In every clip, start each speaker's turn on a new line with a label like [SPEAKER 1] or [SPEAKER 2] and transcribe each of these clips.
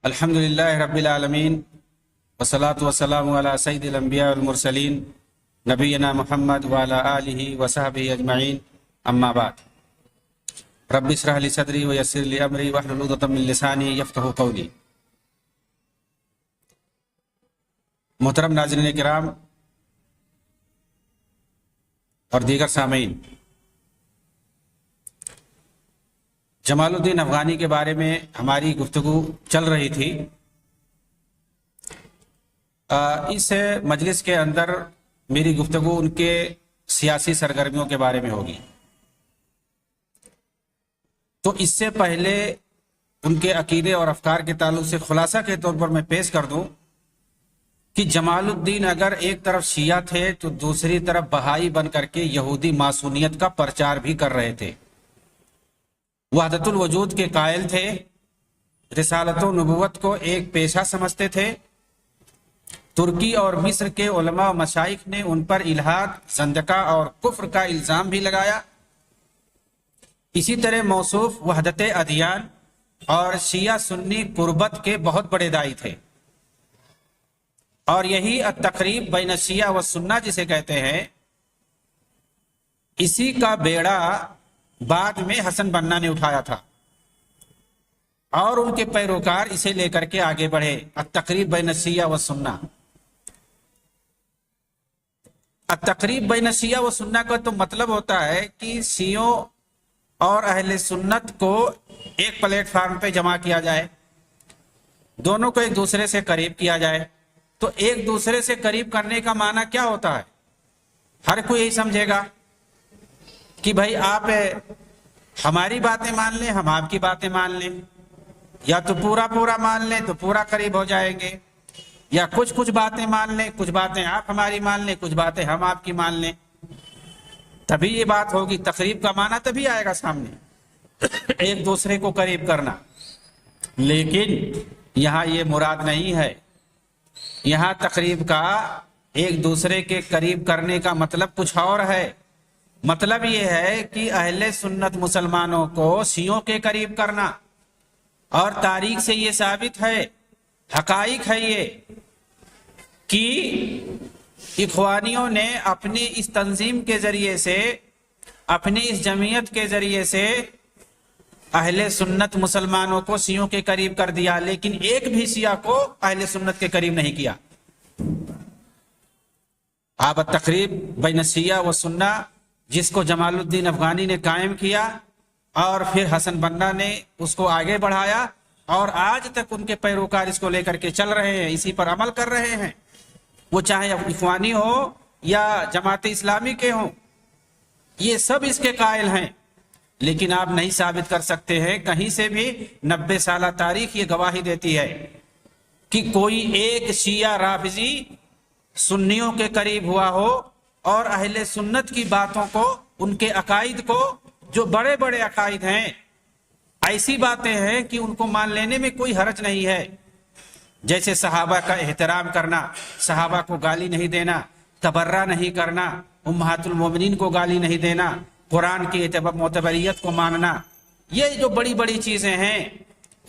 [SPEAKER 1] الحمدللہ رب العالمین والصلاة والسلام علی سید الانبیاء والمرسلین نبینا محمد وعلی آلہ وصحبہ اجمعین اما بعد رب اشرح لی صدری ویسر لی امری واحلل عقدۃ من لسانی یفقہوا قولی۔ محترم ناظرین کرام اور دیگر سامعین، جمال الدین افغانی کے بارے میں ہماری گفتگو چل رہی تھی۔ اس مجلس کے اندر میری گفتگو ان کے سیاسی سرگرمیوں کے بارے میں ہوگی، تو اس سے پہلے ان کے عقیدے اور افکار کے تعلق سے خلاصہ کے طور پر میں پیش کر دوں کہ جمال الدین اگر ایک طرف شیعہ تھے تو دوسری طرف بہائی بن کر کے یہودی ماسونیت کا پرچار بھی کر رہے تھے۔ وحدت الوجود کے قائل تھے، رسالت و نبوت کو ایک پیشہ سمجھتے تھے۔ ترکی اور مصر کے علماء و مشائخ نے ان پر الحاد، زندقہ اور کفر کا الزام بھی لگایا۔ اسی طرح موصوف وحدت ادیان اور شیعہ سنی قربت کے بہت بڑے داعی تھے، اور یہی التقریب بین الشیعہ و سنہ جسے کہتے ہیں، اسی کا بیڑا بعد میں حسن بنا نے اٹھایا تھا، اور ان کے پیروکار اسے لے کر کے آگے بڑھے۔ التقریب بین الشیعہ و سنہ، التقریب بین الشیعہ و سنہ کا تو مطلب ہوتا ہے کہ شیعوں اور اہل سنت کو ایک پلیٹ فارم پہ جمع کیا جائے، دونوں کو ایک دوسرے سے قریب کیا جائے۔ تو ایک دوسرے سے قریب کرنے کا معنی کیا ہوتا ہے؟ ہر کوئی یہی سمجھے گا کہ بھائی آپ ہماری باتیں مان لیں، ہم آپ کی باتیں مان لیں، یا تو پورا مان لیں تو پورا قریب ہو جائیں گے، یا کچھ باتیں مان لیں، کچھ باتیں آپ ہماری مان لیں، کچھ باتیں ہم آپ کی مان لیں، تبھی یہ بات ہوگی۔ تقریب کا معنی تبھی آئے گا سامنے، ایک دوسرے کو قریب کرنا۔ لیکن یہاں یہ مراد نہیں ہے۔ یہاں تقریب کا ایک دوسرے کے قریب کرنے کا مطلب کچھ اور ہے۔ مطلب یہ ہے کہ اہل سنت مسلمانوں کو شیعوں کے قریب کرنا، اور تاریخ سے یہ ثابت ہے، حقائق ہے یہ، کہ اخوانیوں نے اپنی اس تنظیم کے ذریعے سے، اپنی اس جمعیت کے ذریعے سے اہل سنت مسلمانوں کو شیعوں کے قریب کر دیا، لیکن ایک بھی شیعہ کو اہل سنت کے قریب نہیں کیا۔ آپ التقریب بین الشیعہ و سنہ جس کو جمال الدین افغانی نے قائم کیا، اور پھر حسن بنا نے اس کو آگے بڑھایا، اور آج تک ان کے پیروکار اس کو لے کر کے چل رہے ہیں، اسی پر عمل کر رہے ہیں، وہ چاہے اخوانی ہو یا جماعت اسلامی کے ہوں، یہ سب اس کے قائل ہیں۔ لیکن آپ نہیں ثابت کر سکتے ہیں کہیں سے بھی، 90 سالہ تاریخ یہ گواہی دیتی ہے کہ کوئی ایک شیعہ رافضی سنیوں کے قریب ہوا ہو، اور اہل سنت کی باتوں کو، ان کے عقائد کو، جو بڑے بڑے عقائد ہیں، ایسی باتیں ہیں کہ ان کو مان لینے میں کوئی حرج نہیں ہے، جیسے صحابہ کا احترام کرنا، صحابہ کو گالی نہیں دینا، تبرہ نہیں کرنا، امہات المومنین کو گالی نہیں دینا، قرآن کی معتبریت کو ماننا، یہ جو بڑی بڑی چیزیں ہیں،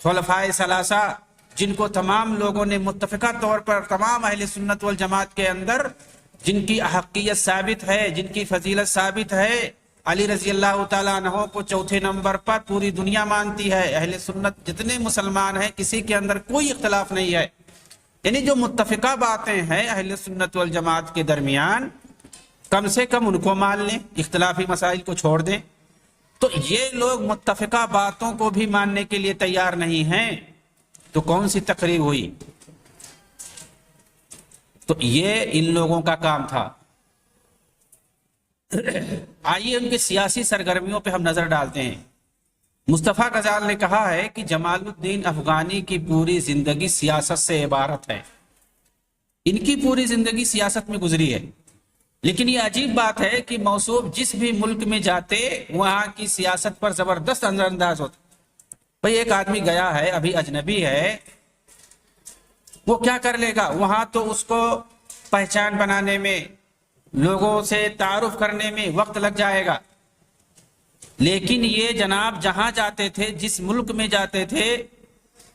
[SPEAKER 1] خلفائے ثلاثہ جن کو تمام لوگوں نے متفقہ طور پر، تمام اہل سنت والجماعت کے اندر جن کی احقیت ثابت ہے، جن کی فضیلت ثابت ہے، علی رضی اللہ تعالیٰ عنہ کو چوتھے نمبر پر پوری دنیا مانتی ہے۔ اہل سنت جتنے مسلمان ہیں کسی کے اندر کوئی اختلاف نہیں ہے، یعنی جو متفقہ باتیں ہیں اہل سنت والجماعت کے درمیان، کم سے کم ان کو مان لیں، اختلافی مسائل کو چھوڑ دیں۔ تو یہ لوگ متفقہ باتوں کو بھی ماننے کے لیے تیار نہیں ہیں، تو کون سی تقریب ہوئی؟ تو یہ ان لوگوں کا کام تھا۔ آئیے ان کے سیاسی سرگرمیوں پہ ہم نظر ڈالتے ہیں۔ مصطفیٰ غزال نے کہا ہے کہ جمال الدین افغانی کی پوری زندگی سیاست سے عبارت ہے۔ ان کی پوری زندگی سیاست میں گزری ہے، لیکن یہ عجیب بات ہے کہ موصوف جس بھی ملک میں جاتے وہاں کی سیاست پر زبردست نظر انداز ہوتا۔ بھئی ایک آدمی گیا ہے، ابھی اجنبی ہے، وہ کیا کر لے گا؟ وہاں تو اس کو پہچان بنانے میں، لوگوں سے تعارف کرنے میں وقت لگ جائے گا، لیکن یہ جناب جہاں جاتے تھے، جس ملک میں جاتے تھے،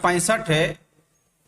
[SPEAKER 1] 65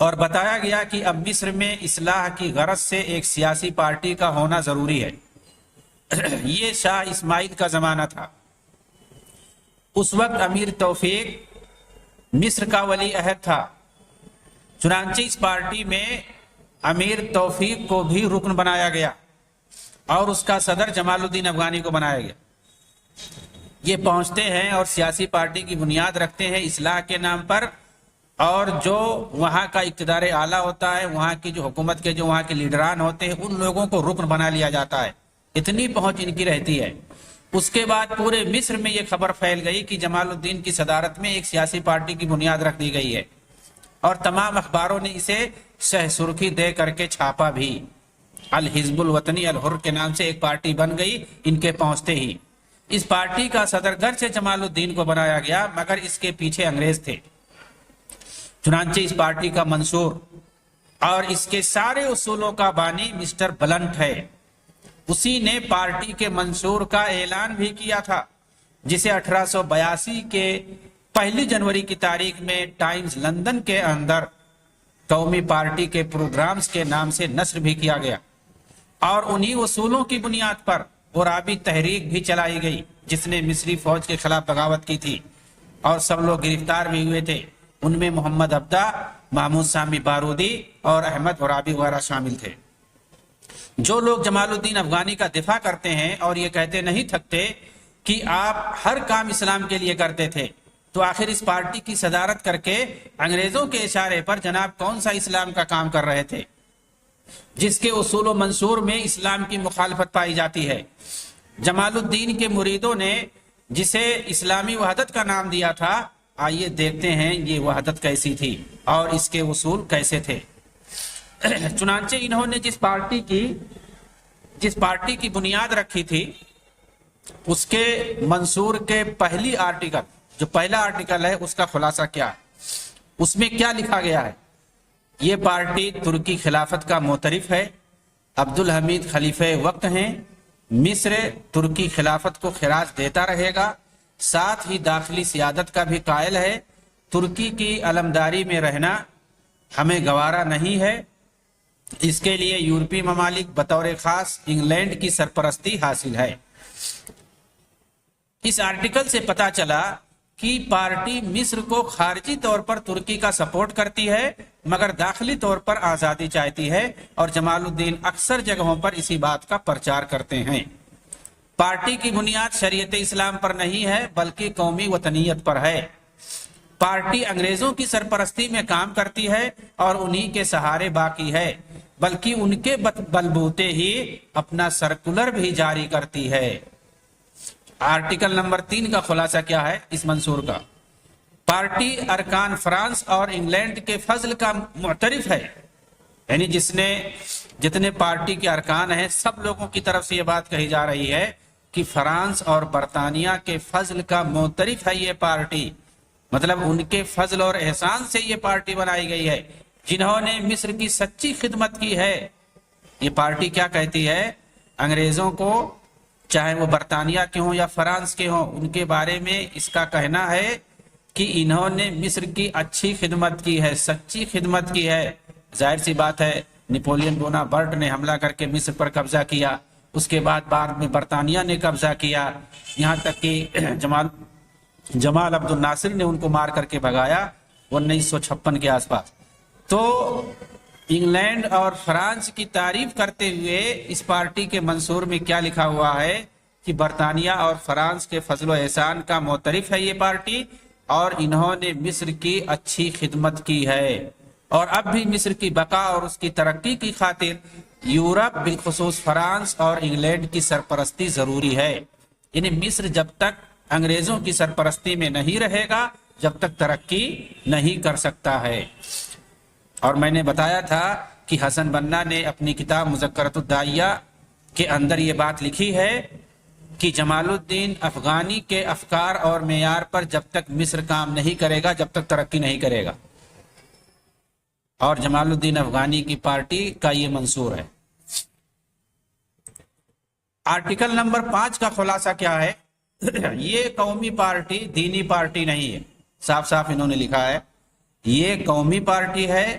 [SPEAKER 1] اور بتایا گیا کہ اب مصر میں اصلاح کی غرض سے ایک سیاسی پارٹی کا ہونا ضروری ہے۔ یہ شاہ اسماعیل کا زمانہ تھا۔ اس وقت امیر توفیق مصر کا ولی عہد تھا، چنانچہ اس پارٹی میں امیر توفیق کو بھی رکن بنایا گیا اور اس کا صدر جمال الدین افغانی کو بنایا گیا۔ یہ پہنچتے ہیں اور سیاسی پارٹی کی بنیاد رکھتے ہیں اصلاح کے نام پر، اور جو وہاں کا اقتدار اعلیٰ ہوتا ہے، وہاں کی جو حکومت کے جو وہاں کے لیڈران ہوتے ہیں، ان لوگوں کو رکن بنا لیا جاتا ہے۔ اتنی پہنچ ان کی رہتی ہے۔ اس کے بعد پورے مصر میں یہ خبر پھیل گئی کہ جمال الدین کی صدارت میں ایک سیاسی پارٹی کی بنیاد رکھ دی گئی ہے، اور تمام اخباروں نے اسے سہ سرخی دے کر کے چھاپا بھی۔ الحزب الوطنی الحر کے نام سے ایک پارٹی بن گئی ان کے پہنچتے ہی۔ اس پارٹی کا صدر گرچہ جمال الدین کو بنایا گیا، مگر اس کے پیچھے انگریز تھے۔ چنانچہ اس پارٹی کا منصور اور اس کے سارے اصولوں کا بانی مسٹر بلنٹ ہے۔ اسی نے پارٹی کے منصور کا اعلان بھی کیا تھا، جسے 1882 کے 1 جنوری کی تاریخ میں ٹائمز لندن کے اندر قومی پارٹی کے پروگرامز کے نام سے نشر بھی کیا گیا، اور انہی اصولوں کی بنیاد پر عرابی تحریک بھی چلائی گئی، جس نے مصری فوج کے خلاف بغاوت کی تھی، اور سب لوگ گرفتار بھی ہوئے تھے۔ ان میں محمد عبدہ، محمود سامی بارودی اور احمد عرابی وغیرہ شامل تھے۔ جو لوگ جمال الدین افغانی کا دفاع کرتے ہیں اور یہ کہتے نہیں تھکتے کہ آپ ہر کام اسلام کے لیے کرتے تھے، تو آخر اس پارٹی کی صدارت کر کے انگریزوں کے اشارے پر جناب کون سا اسلام کا کام کر رہے تھے، جس کے اصول و منصور میں اسلام کی مخالفت پائی جاتی ہے۔ جمال الدین کے مریدوں نے جسے اسلامی وحدت کا نام دیا تھا، آئیے دیکھتے ہیں یہ وحدت کیسی تھی اور اس کے اصول کیسے تھے۔ چنانچہ انہوں نے جس پارٹی کی بنیاد رکھی تھی، اس کے منصور کے پہلا آرٹیکل ہے، اس کا خلاصہ کیا ہے، اس میں کیا لکھا گیا ہے۔ یہ پارٹی ترکی خلافت کا معترف ہے، عبدالحمید خلیفہ وقت ہیں، مصر ترکی خلافت کو خراج دیتا رہے گا، ساتھ ہی داخلی سیادت کا بھی قائل ہے۔ ترکی کی علمداری میں رہنا ہمیں گوارا نہیں ہے، اس کے لیے یورپی ممالک بطور خاص انگلینڈ کی سرپرستی حاصل ہے۔ اس آرٹیکل سے پتا چلا کہ پارٹی مصر کو خارجی طور پر ترکی کا سپورٹ کرتی ہے، مگر داخلی طور پر آزادی چاہتی ہے، اور جمال الدین اکثر جگہوں پر اسی بات کا پرچار کرتے ہیں۔ پارٹی کی بنیاد شریعت اسلام پر نہیں ہے، بلکہ قومی وطنیت پر ہے۔ پارٹی انگریزوں کی سرپرستی میں کام کرتی ہے اور انہی کے سہارے باقی ہے، بلکہ ان کے بلبوتے ہی اپنا سرکولر بھی جاری کرتی ہے۔ آرٹیکل نمبر 3 کا خلاصہ کیا ہے اس منصور کا؟ پارٹی ارکان فرانس اور انگلینڈ کے فضل کا معترف ہے، یعنی جتنے پارٹی کے ارکان ہیں سب لوگوں کی طرف سے یہ بات کہی جا رہی ہے کہ فرانس اور برطانیہ کے فضل کا معترف ہے یہ پارٹی، مطلب ان کے فضل اور احسان سے یہ پارٹی بنائی گئی ہے، جنہوں نے مصر کی سچی خدمت کی ہے۔ یہ پارٹی کیا کہتی ہے؟ انگریزوں کو، چاہے وہ برطانیہ کے ہوں یا فرانس کے ہوں، ان کے بارے میں اس کا کہنا ہے کہ انہوں نے مصر کی اچھی خدمت کی ہے، سچی خدمت کی ہے۔ ظاہر سی بات ہے، نیپولین بوناپارٹ نے حملہ کر کے مصر پر قبضہ کیا، اس کے بعد میں برطانیہ نے قبضہ کیا، یہاں تک کہ جمال عبد الناصر نے ان کو مار کر کے بھگایا 1956 کے آس پاس۔ تو انگلینڈ اور فرانس کی تعریف کرتے ہوئے اس پارٹی کے منصور میں کیا لکھا ہوا ہے کہ برطانیہ اور فرانس کے فضل و احسان کا معترف ہے یہ پارٹی، اور انہوں نے مصر کی اچھی خدمت کی ہے، اور اب بھی مصر کی بقا اور اس کی ترقی کی خاطر یورپ بالخصوص فرانس اور انگلینڈ کی سرپرستی ضروری ہے۔ یعنی مصر جب تک انگریزوں کی سرپرستی میں نہیں رہے گا، جب تک ترقی نہیں کر سکتا ہے۔ اور میں نے بتایا تھا کہ حسن بنا نے اپنی کتاب مذکرۃ الداعیہ کے اندر یہ بات لکھی ہے کہ جمال الدین افغانی کے افکار اور معیار پر جب تک مصر کام نہیں کرے گا، جب تک ترقی نہیں کرے گا، اور جمال الدین افغانی کی پارٹی کا یہ منصور ہے۔ آرٹیکل نمبر 5 کا خلاصہ کیا ہے؟ یہ قومی پارٹی دینی پارٹی نہیں ہے، صاف صاف انہوں نے لکھا ہے یہ قومی پارٹی ہے،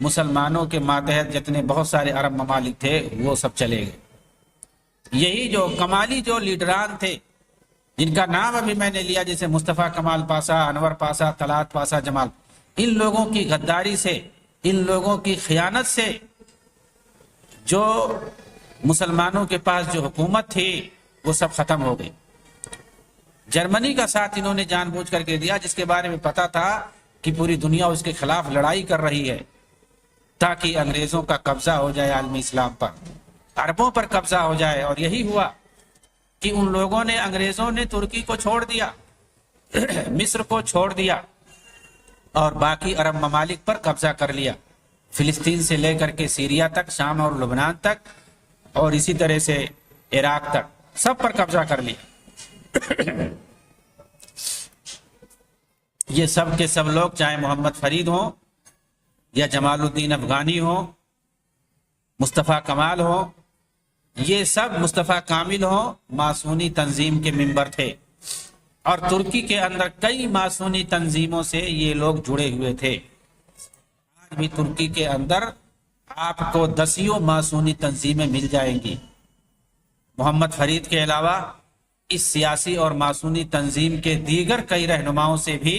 [SPEAKER 1] مسلمانوں کے ماتحت جتنے بہت سارے عرب ممالک تھے وہ سب چلے گئے۔ یہی جو کمالی جو لیڈران تھے جن کا نام ابھی میں نے لیا، جیسے مصطفیٰ کمال پاشا، انور پاشا، طلعت پاشا، جمال، ان لوگوں کی غداری سے، ان لوگوں کی خیانت سے جو مسلمانوں کے پاس جو حکومت تھی وہ سب ختم ہو گئی۔ جرمنی کا ساتھ انہوں نے جان بوجھ کر کے دیا، جس کے بارے میں پتا تھا کہ پوری دنیا اس کے خلاف لڑائی کر رہی ہے تاکہ انگریزوں کا قبضہ ہو جائے عالم اسلام پر، عربوں پر قبضہ ہو جائے۔ اور یہی ہوا کہ ان لوگوں نے، انگریزوں نے ترکی کو چھوڑ دیا، مصر کو چھوڑ دیا اور باقی عرب ممالک پر قبضہ کر لیا، فلسطین سے لے کر کے سیریا تک، شام اور لبنان تک، اور اسی طرح سے عراق تک، سب پر قبضہ کر لیا۔ یہ سب کے سب لوگ، چاہے محمد فرید ہوں یا جمال الدین افغانی ہوں، مصطفیٰ کمال ہوں، یہ سب مصطفیٰ کامل ہوں، ماسونی تنظیم کے ممبر تھے، اور ترکی کے اندر کئی ماسونی تنظیموں سے یہ لوگ جڑے ہوئے تھے۔ آج بھی ترکی کے اندر آپ کو دسیوں ماسونی تنظیمیں مل جائیں گی۔ محمد فرید کے علاوہ اس سیاسی اور ماسونی تنظیم کے دیگر کئی رہنماؤں سے بھی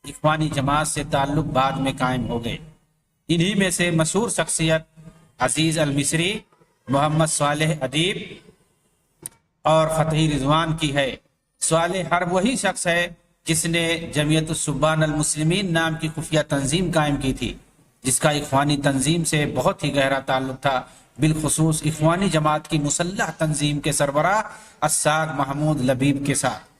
[SPEAKER 1] اخوانی جماعت سے تعلق بعد میں قائم ہو گئے۔ انہی میں سے مشہور شخصیت عزیز المصری، محمد صالح ادیب اور فتحی رضوان کی ہے۔ صالح حرب وہی شخص ہے جس نے جمعیت الشبان المسلمین نام کی خفیہ تنظیم قائم کی تھی، جس کا اخوانی تنظیم سے بہت ہی گہرا تعلق تھا، بالخصوص اخوانی جماعت کی مسلح تنظیم کے سربراہ الساگ محمود لبیب کے ساتھ۔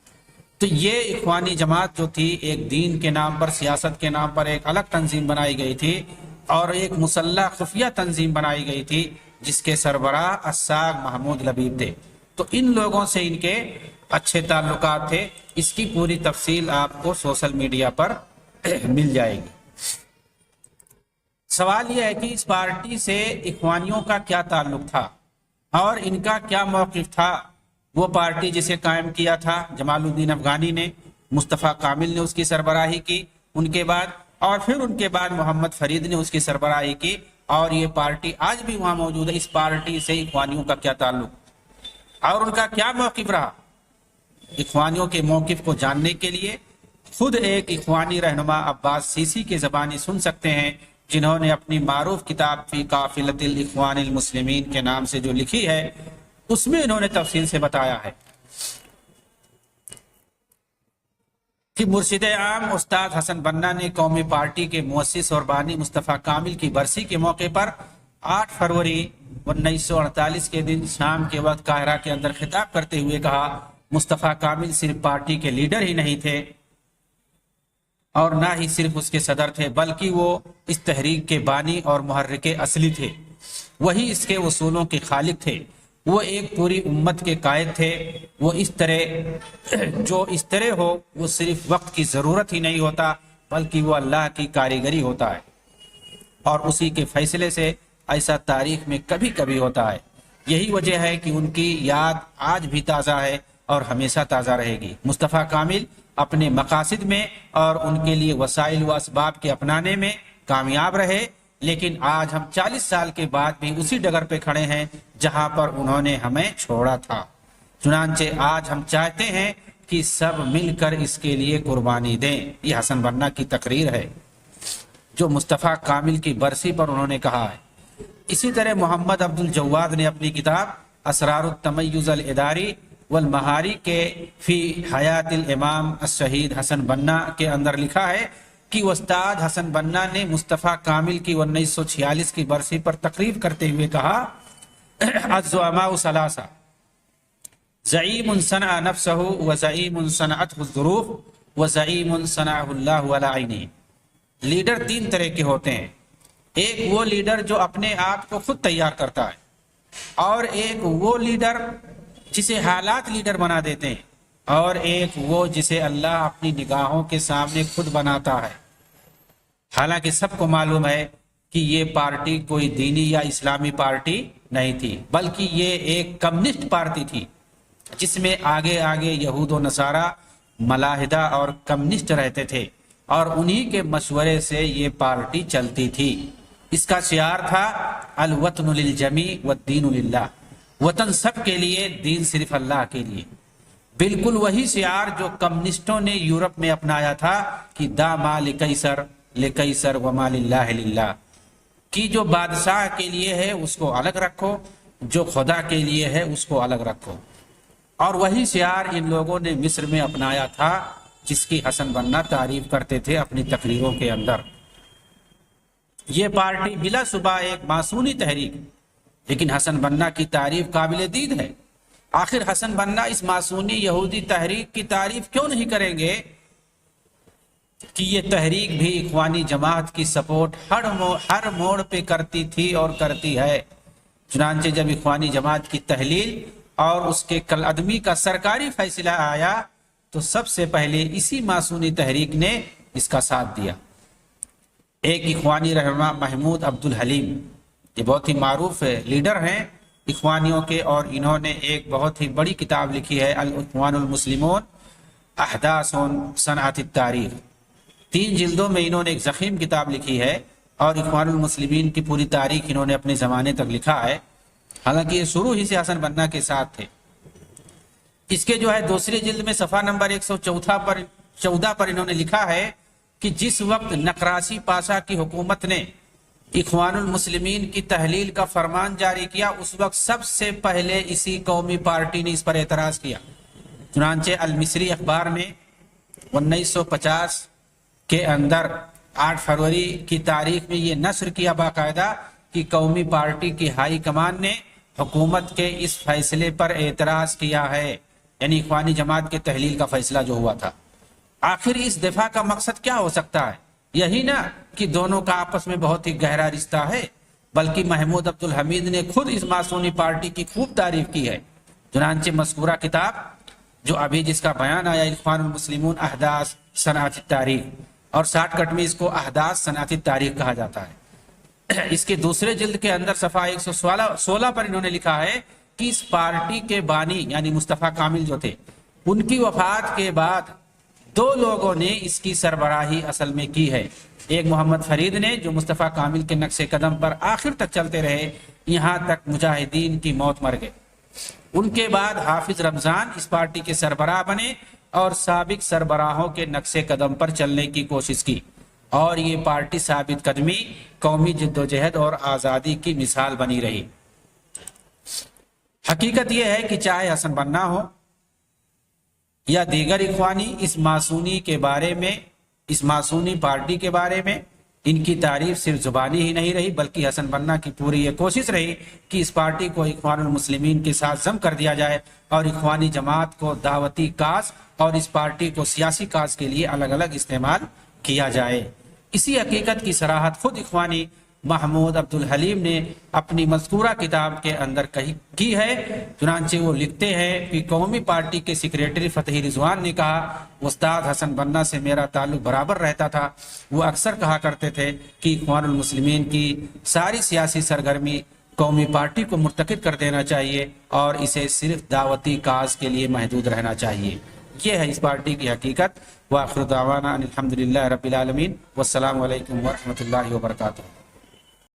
[SPEAKER 1] تو یہ اخوانی جماعت جو تھی، ایک دین کے نام پر، سیاست کے نام پر ایک الگ تنظیم بنائی گئی تھی، اور ایک مسلح خفیہ تنظیم بنائی گئی تھی جس کے سربراہ الساگ محمود لبیب تھے۔ تو ان لوگوں سے ان کے اچھے تعلقات تھے۔ اس کی پوری تفصیل آپ کو سوشل میڈیا پر مل جائے گی۔ سوال یہ ہے کہ اس پارٹی سے اخوانیوں کا کیا تعلق تھا اور ان کا کیا موقف تھا۔ وہ پارٹی جسے قائم کیا تھا جمال الدین افغانی نے، مصطفیٰ کامل نے اس کی سربراہی کی ان کے بعد، اور پھر ان کے بعد محمد فرید نے اس کی سربراہی کی، اور یہ پارٹی آج بھی وہاں موجود ہے۔ اس پارٹی سے اخوانیوں کا کیا تعلق اور ان کا کیا موقف رہا، اخوانیوں کے موقف کو جاننے کے لیے خود ایک اخوانی رہنما عباس سیسی کی زبانی سن سکتے ہیں، جنہوں نے اپنی معروف کتاب فی قافلۃ الاخوان المسلمین کے نام سے جو لکھی ہے، اس میں انہوں نے تفصیل سے بتایا ہے کہ مرشد عام استاد حسن بنا نے قومی پارٹی کے مؤسس اور بانی مصطفیٰ کامل کی برسی کے موقع پر 8 فروری 1948 کے دن شام کے وقت قاہرہ کے اندر خطاب کرتے ہوئے کہا، مصطفیٰ کامل صرف پارٹی کے لیڈر ہی نہیں تھے اور نہ ہی صرف اس کے صدر تھے، بلکہ وہ اس تحریک کے بانی اور محرک اصلی تھے، وہی اس کے اصولوں کے خالق تھے، وہ ایک پوری امت کے قائد تھے۔ وہ اس طرح ہو، وہ صرف وقت کی ضرورت ہی نہیں ہوتا بلکہ وہ اللہ کی کاریگری ہوتا ہے، اور اسی کے فیصلے سے ایسا تاریخ میں کبھی کبھی ہوتا ہے۔ یہی وجہ ہے کہ ان کی یاد آج بھی تازہ ہے اور ہمیشہ تازہ رہے گی۔ مصطفیٰ کامل اپنے مقاصد میں اور ان کے لیے وسائل و اسباب کے اپنانے میں کامیاب رہے، لیکن آج ہم 40 سال کے بعد بھی اسی ڈگر پہ کھڑے ہیں جہاں پر انہوں نے ہمیں چھوڑا تھا۔ چنانچہ آج ہم چاہتے ہیں کہ سب مل کر اس کے لیے قربانی دیں۔ یہ حسن بنا کی تقریر ہے جو مصطفیٰ کامل کی برسی پر انہوں نے کہا ہے۔ اسی طرح محمد عبد الجواد نے اپنی کتاب اسرار التمیز الاداری والمہاری کے فی حیات الامام الشہید حسن بنا کے اندر لکھا ہے کہ استاد حسن بنا نے مصطفیٰ کامل کی 1946 کی برسی پر تقریر کرتے ہوئے کہا، الزعماء ثلاثہ، زعیم صنع نفسہ وزعیم صنعته الظروف وزعیم صنعه اللہ علی عینہ۔ لیڈر 3 طرح کے ہوتے ہیں، ایک وہ لیڈر جو اپنے آپ کو خود تیار کرتا ہے، اور ایک وہ لیڈر جسے حالات لیڈر بنا دیتے ہیں، اور ایک وہ جسے اللہ اپنی نگاہوں کے سامنے خود بناتا ہے۔ حالانکہ سب کو معلوم ہے کہ یہ پارٹی کوئی دینی یا اسلامی پارٹی نہیں تھی، بلکہ یہ ایک کمیونسٹ پارٹی تھی جس میں آگے آگے یہود و نصارہ، ملاحدہ اور کمیونسٹ رہتے تھے، اور انہی کے مشورے سے یہ پارٹی چلتی تھی۔ اس کا شعار تھا الوطن للجمیع والدین للہ، وطن سب کے لیے، دین صرف اللہ کے لیے۔ بالکل وہی شعار جو کمیونسٹوں نے یورپ میں اپنایا تھا کہ دا ما لقیصر لقیصر وما للہ للہ، کہ جو بادشاہ کے لیے ہے اس کو الگ رکھو، جو خدا کے لیے ہے اس کو الگ رکھو۔ اور وہی شعار ان لوگوں نے مصر میں اپنایا تھا، جس کی حسن بنا تعریف کرتے تھے اپنی تقریروں کے اندر۔ یہ پارٹی بلا صبح ایک ماسونی تحریک، لیکن حسن بنا کی تعریف قابل دید ہے۔ آخر حسن بنا اس ماسونی یہودی تحریک کی تعریف کیوں نہیں کریں گے کہ یہ تحریک بھی اخوانی جماعت کی سپورٹ ہر موڑ پہ کرتی تھی اور کرتی ہے۔ چنانچہ جب اخوانی جماعت کی تحلیل اور اس کے کالعدمی کا سرکاری فیصلہ آیا تو سب سے پہلے اسی ماسونی تحریک نے اس کا ساتھ دیا۔ ایک اخوانی رہنما محمود عبدالحلیم، یہ بہت ہی معروف لیڈر ہیں اخوانیوں کے، اور انہوں نے ایک بہت ہی بڑی کتاب لکھی ہے الاخوان المسلمون احداث صنعت التاریخ۔ 3 جلدوں میں انہوں نے ایک ضخیم کتاب لکھی ہے، اور اخوان المسلمین کی پوری تاریخ انہوں نے اپنے زمانے تک لکھا ہے، حالانکہ یہ شروع ہی سے حسن بنا کے ساتھ تھے۔ اس کے جو ہے دوسری جلد میں صفحہ نمبر 114 پر انہوں نے لکھا ہے کہ جس وقت نقراسی پاشا کی حکومت نے اخوان المسلمین کی تحلیل کا فرمان جاری کیا، اس وقت سب سے پہلے اسی قومی پارٹی نے اس پر اعتراض کیا۔ چنانچہ المصری اخبار میں 1950 کے اندر 8 فروری کی تاریخ میں یہ نشر کیا باقاعدہ کہ قومی پارٹی کی ہائی کمان نے حکومت کے اس فیصلے پر اعتراض کیا ہے، یعنی اخوانی جماعت کے تحلیل کا فیصلہ جو ہوا تھا۔ آخر اس دفاع کا مقصد کیا ہو سکتا ہے؟ یہی نا کہ دونوں کا آپس میں بہت ہی گہرا رشتہ ہے، بلکہ محمود عبدالحمید نے خود اس ماسونی پارٹی کی خوب تعریف کی ہے۔ چنانچہ مذکورہ کتاب جو ابھی جس کا بیان آیا اخوان المسلمون احداث صنعت التاریخ، اور شارٹ کٹ میں اس کو احداث صنعت التاریخ کہا جاتا ہے، اس کے دوسرے جلد کے اندر صفحہ 116 پر انہوں نے لکھا ہے کہ اس پارٹی کے بانی یعنی مصطفیٰ کامل جو تھے، ان کی وفات کے بعد 2 لوگوں نے اس کی سربراہی اصل میں کی ہے۔ ایک محمد فرید نے، جو مصطفیٰ کامل کے نقش قدم پر آخر تک چلتے رہے، یہاں تک مجاہدین کی موت مر گئے۔ ان کے بعد حافظ رمضان اس پارٹی کے سربراہ بنے اور سابق سربراہوں کے نقش قدم پر چلنے کی کوشش کی، اور یہ پارٹی ثابت قدمی، قومی جدوجہد اور آزادی کی مثال بنی رہی۔ حقیقت یہ ہے کہ چاہے حسن بنا ہو یا دیگر اخوانی، اس ماسونی پارٹی کے بارے میں ان کی تعریف صرف زبانی ہی نہیں رہی، بلکہ حسن بنا کی پوری یہ کوشش رہی کہ اس پارٹی کو اخوان المسلمین کے ساتھ ضم کر دیا جائے، اور اخوانی جماعت کو دعوتی کاز اور اس پارٹی کو سیاسی کاز کے لیے الگ الگ استعمال کیا جائے۔ اسی حقیقت کی صراحت خود اخوانی محمود عبدالحلیم نے اپنی مذکورہ کتاب کے اندر کی ہے۔ چنانچہ وہ لکھتے ہیں کہ قومی پارٹی کے سیکریٹری فتحی رضوان نے کہا، استاد حسن بنا سے میرا تعلق برابر رہتا تھا، وہ اکثر کہا کرتے تھے کہ اخوان المسلمین کی ساری سیاسی سرگرمی قومی پارٹی کو مرتکب کر دینا چاہیے اور اسے صرف دعوتی کاز کے لیے محدود رہنا چاہیے۔ یہ ہے اس پارٹی کی حقیقت۔ وآخر دعوانا ان الحمدللہ رب العالمین، والسلام علیکم ورحمۃ اللہ وبرکاتہ۔